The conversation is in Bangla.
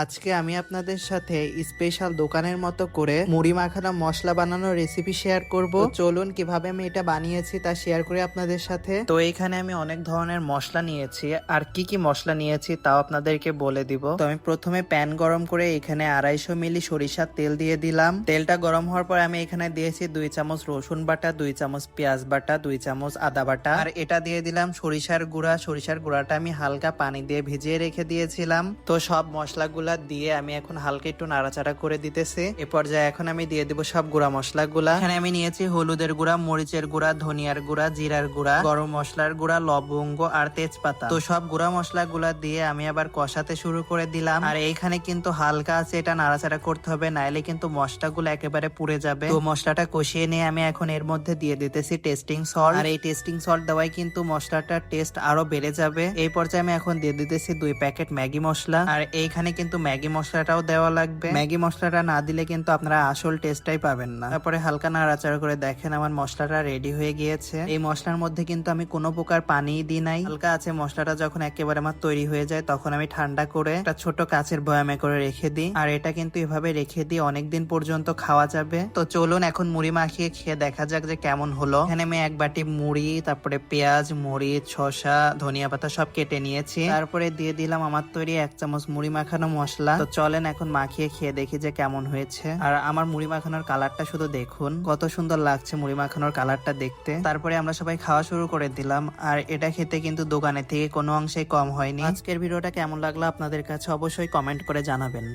আজকে আমি আপনাদের সাথে স্পেশাল দোকানের মতো করে মুড়ি মাখানো মশলা বানানোর রেসিপি শেয়ার করব। তো চলুন কিভাবে আমি এটা বানিয়েছি তা শেয়ার করি আপনাদের সাথে। তো এখানে আমি অনেক ধরনের মশলা নিয়েছি, আর কি কি মশলা নিয়েছি তাও আপনাদেরকে বলে দিব। তো আমি প্রথমে প্যান গরম করে এখানে 250 মিলি সরিষার তেল দিয়ে দিলাম। তেলটা গরম হওয়ার পর আমি এখানে দিয়েছি 2 চামচ রসুন বাটা, 2 চামচ পেঁয়াজ বাটা, 2 চামচ আদা বাটা, আর এটা দিয়ে দিলাম সরিষার গুঁড়া। সরিষার গুঁড়াটা আমি হালকা পানি দিয়ে ভিজিয়ে রেখে দিয়েছিলাম। তো সব মশলাগুলা দিয়ে আমি এখন হালকা একটু নাড়াচাড়া করে দিতেছি। এ পর্যায়ে এখন আমি দিয়ে দিব সব গুঁড়া মশলাগুলা। এখানে আমি নিয়েছি হলুদের গুঁড়া, মরিচের গুঁড়া, ধনিয়ার গুঁড়া, জিরার গুঁড়া, গরম মশলার গুঁড়া, লবঙ্গ আর তেজপাতা। তো সব গুঁড়া মশলাগুলা দিয়ে আমি আবার কষাতে শুরু করে দিলাম। আর এইখানে কিন্তু হালকা আছে এটা নাড়াচাড়া করতে হবে, নাইলে কিন্তু মশলাগুলো একেবারে পুড়ে যাবে। তো মশলাটা কষিয়ে নিয়ে আমি এখন এর মধ্যে দিয়ে দিতেছি টেস্টিং সল্ট। আর এই টেস্টিং সল্ট দেওয়াই কিন্তু মশলাটার টেস্ট আরো বেড়ে যাবে। এই পর্যায়ে আমি এখন দিয়ে দিতেছি 2 প্যাকেট ম্যাগি মশলা। আর এইখানে কিন্তু ম্যাগি মশলাটাও দেওয়া লাগবে। ম্যাগি মশলাটা না দিলে কিন্তু আপনারা আসল টেস্টটাই পাবেন না। তারপরে হালকা নাড়াচাড়া করে দেখেন আমার মশলাটা রেডি হয়ে গিয়েছে। এই মশলার মধ্যে কিন্তু আমি কোনো প্রকার পানি দিই নাই, হালকা আছে। মশলাটা যখন একেবারে আমার তৈরি হয়ে যায় তখন আমি ঠান্ডা করে একটা ছোট কাচের বয়ামে করে রেখে দিই। আর এটা কিন্তু এভাবে রেখে দিয়ে অনেকদিন পর্যন্ত খাওয়া যাবে। তো চলুন এখন মুড়ি মাখিয়ে খেয়ে দেখা যাক যে কেমন হলো। এখানে আমি 1 বাটি মুড়ি, তারপরে পেঁয়াজ, মরিচ, শসা, ধনিয়া পাতা সব কেটে নিয়েছি। তারপরে দিয়ে দিলাম আমার তৈরি 1 চামচ মুড়ি মাখানো মশলা। তো চলেন এখন মাখিয়ে খেয়ে দেখি যে কেমন হয়েছে। আর আমার মুড়ি মাখানোর কালারটা শুধু দেখুন, কত সুন্দর লাগছে মুড়ি মাখানোর কালারটা দেখতে। তারপরে আমরা সবাই খাওয়া শুরু করে দিলাম। আর এটা খেতে কিন্তু দোকানের থেকে কোনো অংশেই কম হয়নি। আজকের ভিডিওটা কেমন লাগলো আপনাদের কাছে অবশ্যই কমেন্ট করে জানাবেন।